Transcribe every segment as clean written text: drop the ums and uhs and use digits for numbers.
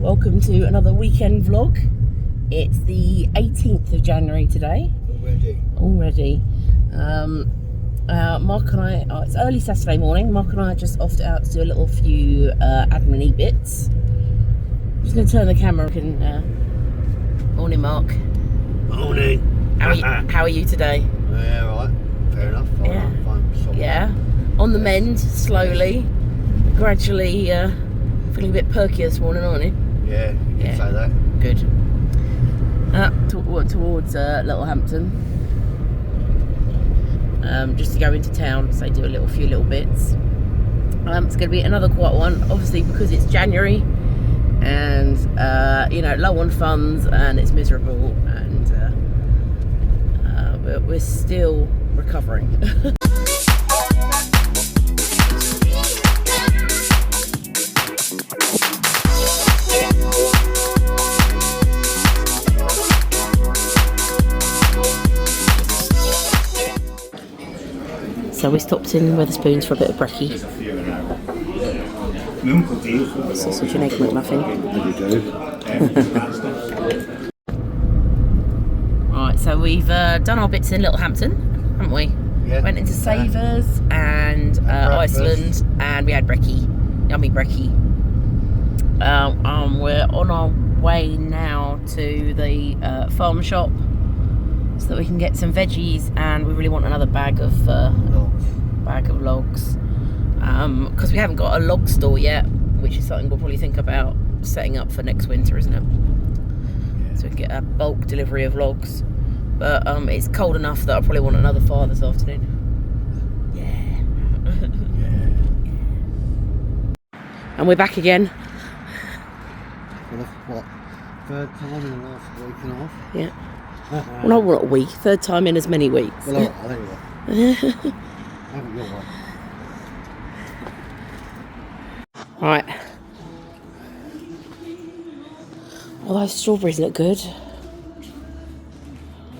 Welcome to another weekend vlog. It's the 18th of January today. Already. Mark and I, it's early Saturday morning. Mark and I are just off out to do a little few admin-y bits. I'm just going to turn the camera. Morning, Mark. Morning. How are you today? Yeah, all right. Fair enough. Fine. Yeah. On the mend, slowly, gradually, feeling a bit perky this morning, aren't you? Yeah, you can say that. Good. Towards Littlehampton. Just to go into town, so do a few little bits. It's going to be another quiet one, obviously because it's January, and low on funds, and it's miserable, and we're still recovering. So we stopped in Wetherspoons for a bit of brekkie. Sausage and egg McMuffin. Right, so we've done our bits in Littlehampton, haven't we? Yeah. Went into Savers and Iceland, and we had brekkie, yummy brekkie. We're on our way now to the farm shop, so that we can get some veggies, and we really want another bag of logs, because we haven't got a log store yet, which is something we'll probably think about setting up for next winter, isn't it? Yeah. So we can get a bulk delivery of logs, but it's cold enough that I'll probably want another fire this afternoon. Yeah. And we're back again. For the third time in the last week and a half? Yeah. Well, no, not a week. Third time in as many weeks. Well, I think you are. Haven't you, one? Right. Well, those strawberries look good.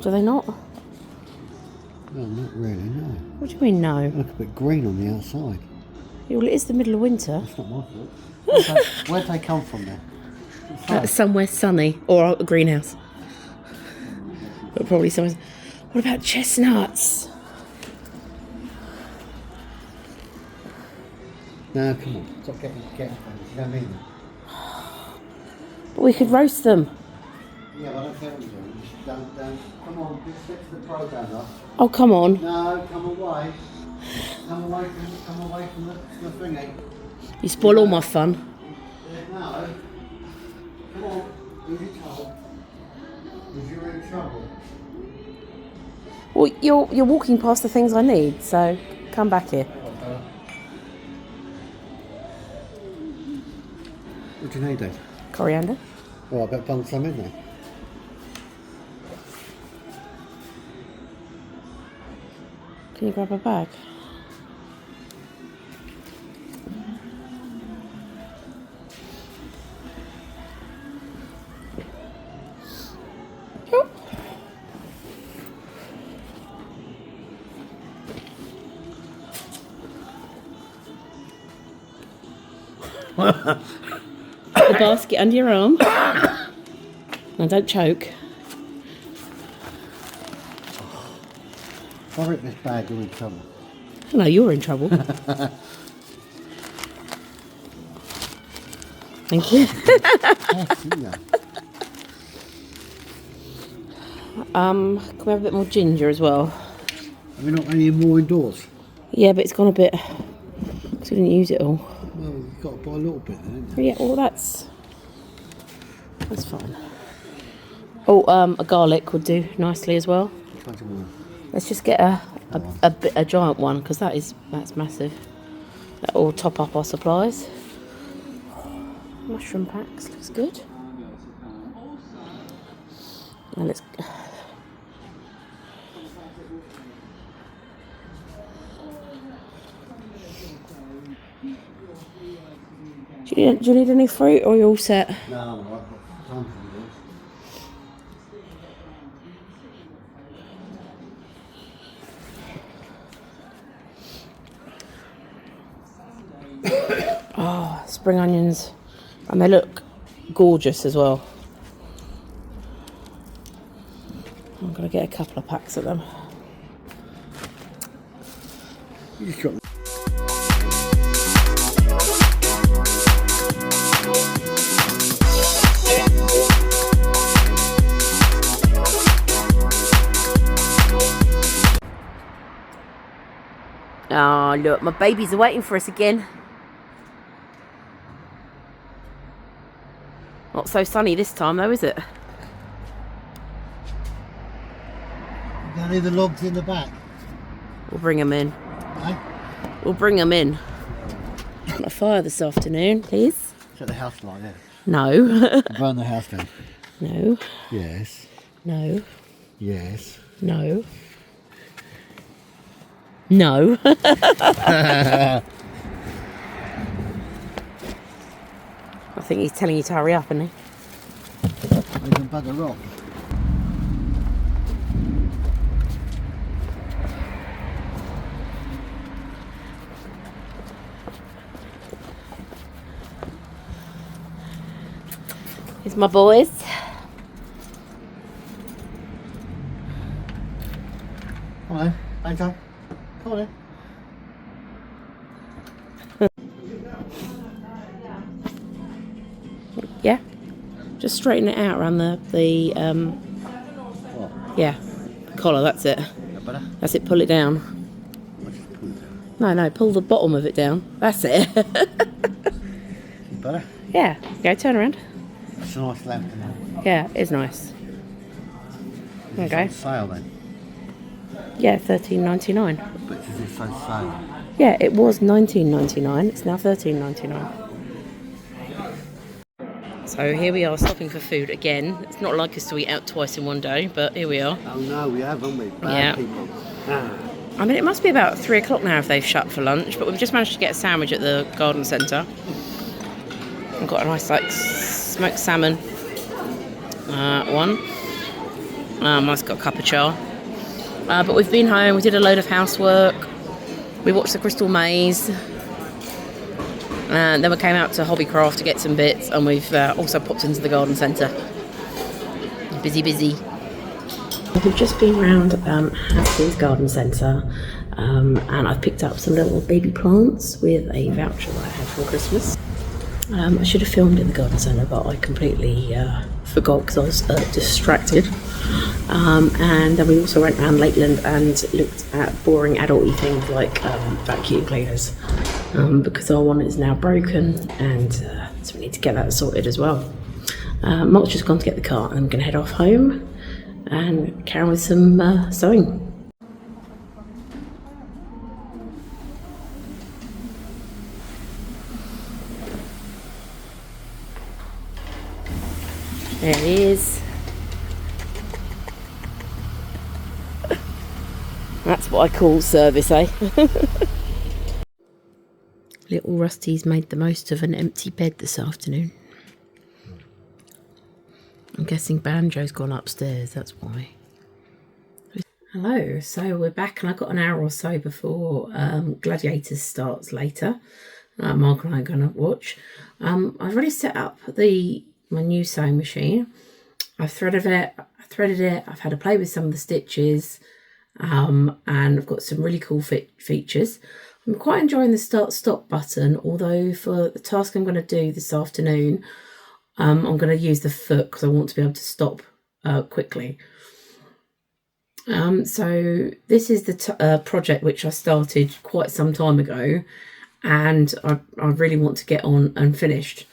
Do they not? No, not really, no. What do you mean, no? They look a bit green on the outside. Yeah, well, it is the middle of winter. That's not my fault. Where'd they come from then? Somewhere sunny. Or a greenhouse. But probably somewhere. What about chestnuts? No, come on. Stop getting things. You don't need them. But we could roast them. Yeah, but I don't care what you do. Just don't. Come on, just stick to the program up. Oh, come on. No, come away. Come away from the thingy. You spoil all my fun. No. Come on. Who's in trouble? Because you're in trouble. Well, you're walking past the things I need, so come back here. What do you need then? Coriander. Well, I better bung some in there. Can you grab a bag? Put the basket under your arm. Now don't choke. If I rip this bag, you're in trouble. No, you're in trouble. Thank you. Can we have a bit more ginger as well? Have we not any more indoors? Yeah, but it's gone a bit, because we didn't use it all. Well, you've got to buy a little bit then, haven't you? Yeah, well that's fine. Oh, a garlic would do nicely as well. Let's just get a giant one, because that's massive. That will top up our supplies. Mushroom packs, looks good. Now let's. Do you need any fruit, or are you all set? No, I'm all right. Time for Oh, spring onions, and they look gorgeous as well. I'm going to get a couple of packs of them. You just got Oh, look, my babies are waiting for us again. Not so sunny this time, though, is it? got any of the logs in the back? We'll bring them in. Eh? We'll bring them in. A fire this afternoon, please. Set the house light, yeah. No. Burn the house down. No. Yes. No. Yes. No. No. I think he's telling you to hurry up, isn't he? We can bugger off. Here's my boys. Come on then, Banjo. Come on then. Yeah. Just straighten it out around the What? yeah, collar, that's it. That better? That's it, pull it down. I just pull it down. No, pull the bottom of it down. That's it. Better? Yeah, go turn around. It's a nice lamp in there. Yeah, it's nice. It's Okay. on sale then. Yeah, $13.99. But does it say sale? Yeah, it was $19.99. It's now $13.99. So here we are stopping for food again. It's not like us to eat out twice in one day, but here we are. Oh no, we haven't we? Bad Yeah. people. Ah. I mean, it must be about 3 o'clock now if they've shut for lunch, but we've just managed to get a sandwich at the garden centre. I've got a nice, like, smoked salmon one. I've got a cup of char. But we've been home, we did a load of housework. We watched the Crystal Maze. And then we came out to Hobbycraft to get some bits, and we've also popped into the garden centre. Busy. We've just been round Haskins Garden Centre, and I've picked up some little baby plants with a voucher that I had for Christmas. I should have filmed in the garden centre, but I completely forgot because I was distracted. And then we also went around Lakeland and looked at boring adult-y things like vacuum cleaners, because our one is now broken, and so we need to get that sorted as well. Mark's just gone to get the car, and I'm going to head off home and carry on with some sewing. There it is. That's what I call service, eh? Little Rusty's made the most of an empty bed this afternoon. I'm guessing Banjo's gone upstairs, that's why. Hello, so we're back, and I've got an hour or so before Gladiators starts later. Mark and I are going to watch. I've already set up my new sewing machine. I've threaded it, I've had a play with some of the stitches, and I've got some really cool features. I'm quite enjoying the start-stop button, although for the task I'm going to do this afternoon, I'm going to use the foot because I want to be able to stop quickly. So this is the project which I started quite some time ago, and I really want to get on and finished.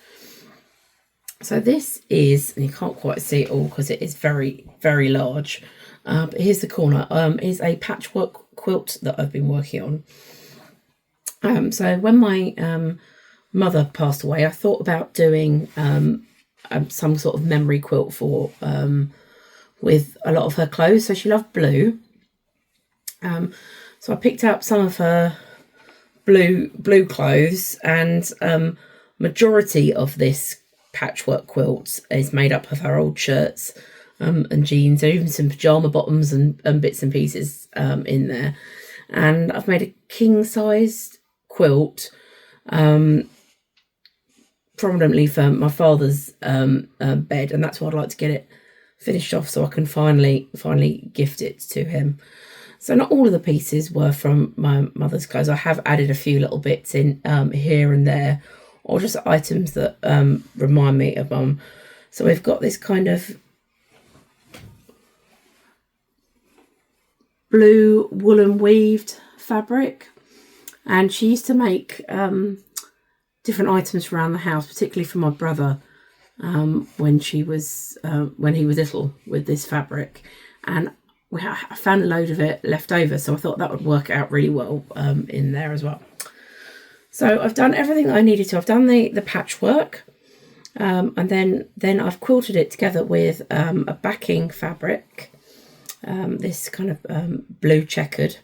So this is, and you can't quite see it all because it is very, very large, but here's the corner, is a patchwork quilt that I've been working on. So when my mother passed away, I thought about doing some sort of memory quilt for with a lot of her clothes. So she loved blue. So I picked up some of her blue clothes, and majority of this patchwork quilt is made up of her old shirts and jeans, and even some pajama bottoms and bits and pieces in there. And I've made a king-sized quilt prominently for my father's bed, and that's why I'd like to get it finished off so I can finally gift it to him. So not all of the pieces were from my mother's clothes. I have added a few little bits in here and there, or just items that remind me of Mum. So we've got this kind of blue woolen weaved fabric, and she used to make different items around the house, particularly for my brother when he was little, with this fabric, and I found a load of it left over, so I thought that would work out really well in there as well. So I've done everything that I needed to. I've done the patchwork, and then I've quilted it together with a backing fabric, this kind of blue checkered,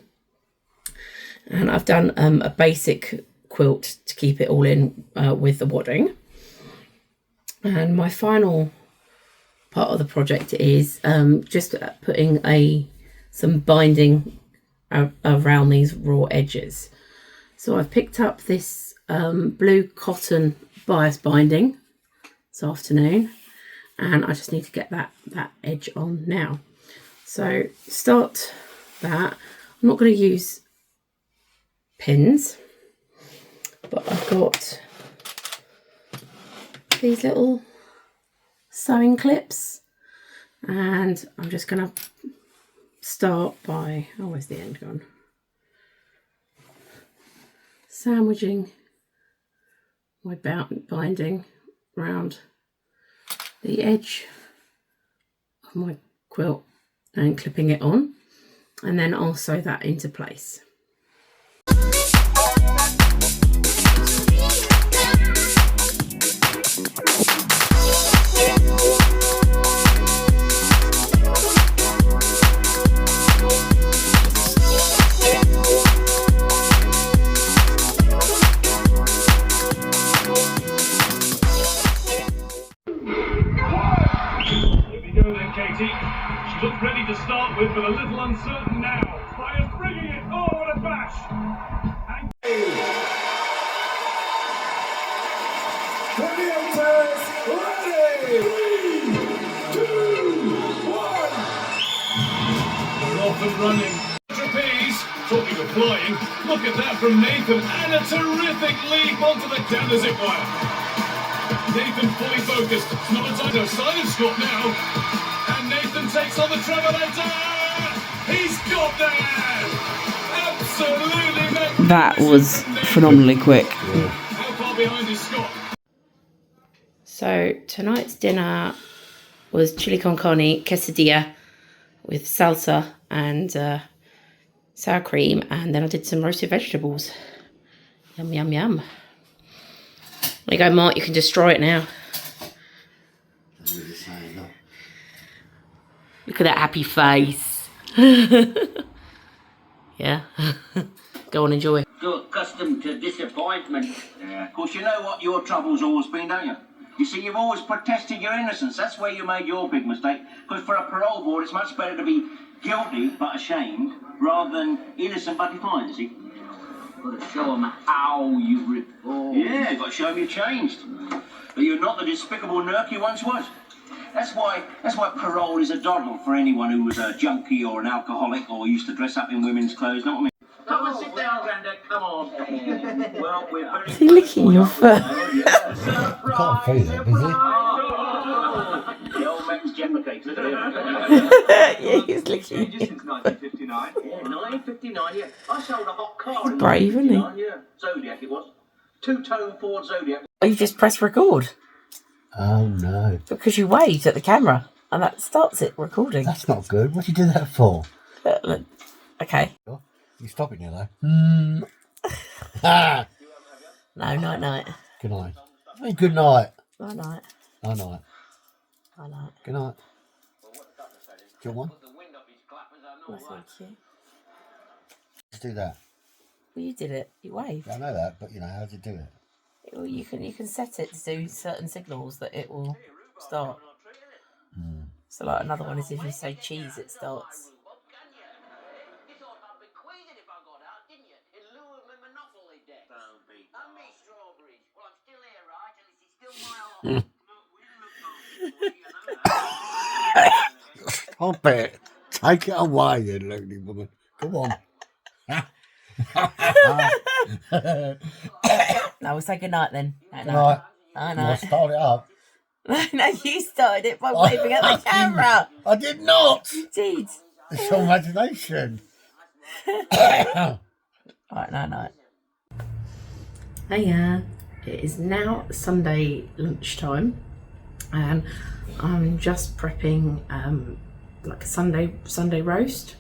and I've done a basic quilt to keep it all in with the wadding. And my final part of the project is just putting some binding around these raw edges. So I've picked up this blue cotton bias binding this afternoon, and I just need to get that edge on now. So start that. I'm not going to use pins, but I've got these little sewing clips, and I'm just going to start by, oh, where's the end gone? Sandwiching my binding around the edge of my quilt and clipping it on, and then I'll sew that into place. Katie. She looked ready to start with, but a little uncertain now. Freya's bringing it. Oh, what a bash! And Gladiators, ready! 3, 2, 1. we're off and running. Trapeze. Talking of flying, look at that from Nathan, and a terrific leap onto the canvas it wire. Nathan fully focused. It's not a time to silence Scott now. And Nathan takes on the travelator. He's got that. Absolutely magnificent. That was phenomenally quick. How far behind is Scott? So tonight's dinner was chili con carne quesadilla with salsa and sour cream, and then I did some roasted vegetables. Yum, yum, yum. There you go, Mark, you can destroy it now. Look at that happy face. Yeah. Go on, enjoy. You're accustomed to disappointment. Yeah, of course, you know what your trouble's always been, don't you? You see, you've always protested your innocence. That's where you made your big mistake. Because for a parole board, it's much better to be guilty but ashamed rather than innocent but defiant, you see. Got to show them how you've reformed. Yeah, got to show them you've changed. But you're not the despicable nerk you once was. That's why parole is a doddle for anyone who was a junkie or an alcoholic or used to dress up in women's clothes, know what I mean? Come and sit down, Grandad, come on. Well, we're very... Is he licking your foot? You can't feel that, is The old Max Jeffercake, look at him. Yeah, he's licking you. Since 1959. Yeah, 1959, yeah. I sold a hot car in Brave, isn't he? 1959, yeah. Zodiac it was. Two-tone Ford Zodiac. Oh, you just press record Oh no. because you waved at the camera and that starts it recording. That's not good. What do you do that for? Look. Okay. You stop it now though. Ah! No, night. Good night. Hey, good night. Night. Night night. Night. Good night. Do you want one? That's so cute. Let's do that. Well, you did it. You waved. I know that, but you know, how do you do it? Well, you can set it to do certain signals that it will start. So like another one is if you say cheese, it starts. Stop it. Take it away, you loony woman. Come on. No, we'll say good night then. Night, Right. night. You want to start it up? No, you started it by waving at the camera. I did not. You did. It's your imagination. Right, night. Hiya. It is now Sunday lunchtime, and I'm just prepping like a Sunday roast.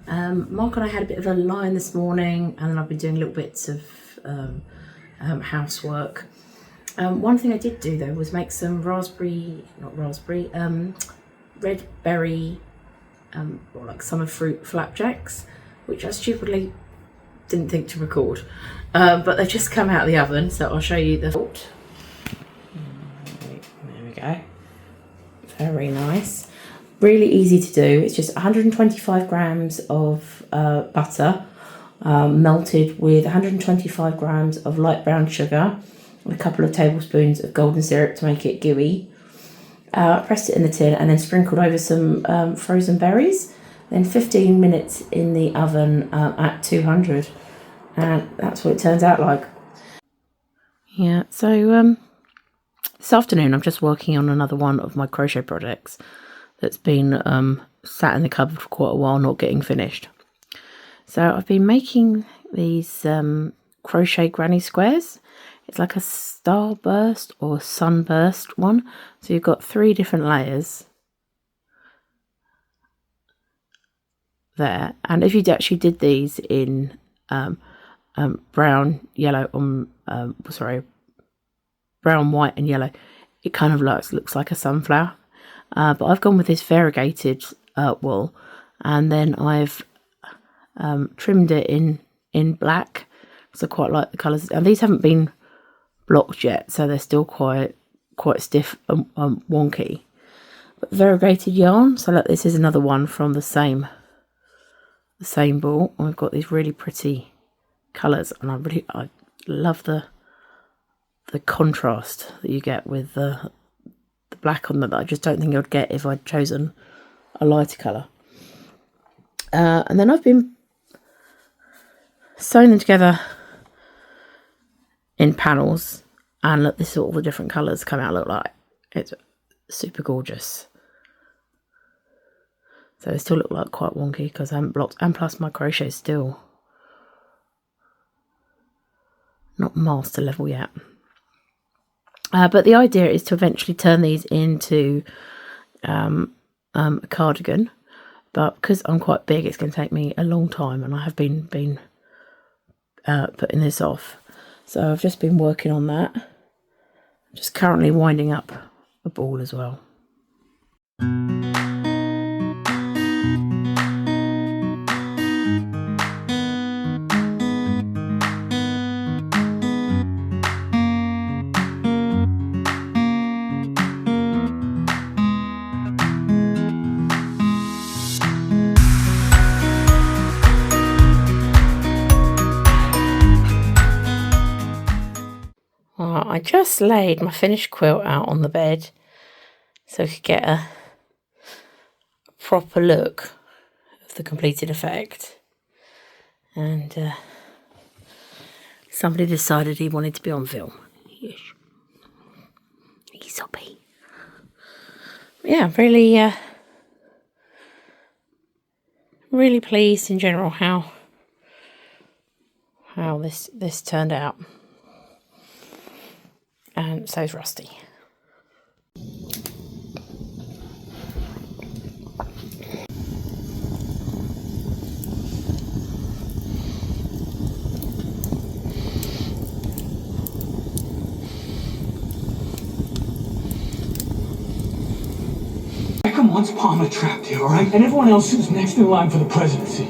Mark and I had a bit of a line this morning, and then I've been doing little bits of housework. One thing I did do though was make some red berry or like summer fruit flapjacks, which I stupidly didn't think to record, but they've just come out of the oven, so I'll show you the thought. There we go. Very nice. Really easy to do. It's just 125 grams of butter melted with 125 grams of light brown sugar and a couple of tablespoons of golden syrup to make it gooey. Pressed it in the tin and then sprinkled over some frozen berries. Then 15 minutes in the oven at 200, and that's what it turns out like. Yeah, so this afternoon I'm just working on another one of my crochet projects that's been sat in the cupboard for quite a while, not getting finished. So I've been making these crochet granny squares. It's like a starburst or sunburst one. So you've got 3 different layers there, and if you actually did these in brown, yellow, brown, white and yellow, it kind of looks like a sunflower. But I've gone with this variegated wool, and then I've trimmed it in black, because I quite like the colours. And these haven't been blocked yet, so they're still quite stiff and wonky. But variegated yarn. So look, this is another one from the same ball. And we've got these really pretty colours, and I love the contrast that you get with the black on them that I just don't think I would get if I'd chosen a lighter colour. And then I've been sewing them together in panels, and look, this is all the different colours come out look like. It's super gorgeous. So they still look like quite wonky because I haven't blocked, and plus my crochet is still not master level yet. But the idea is to eventually turn these into a cardigan, but because I'm quite big, it's going to take me a long time, and I have been putting this off. So I've just been working on that. I'm just currently winding up a ball as well. I just laid my finished quilt out on the bed so I could get a proper look of the completed effect. And somebody decided he wanted to be on film. Yes. He's soppy. Yeah, really pleased in general how this turned out. And so's Rusty. Beckham wants Palmer trapped here, all right? And everyone else who's next in line for the presidency.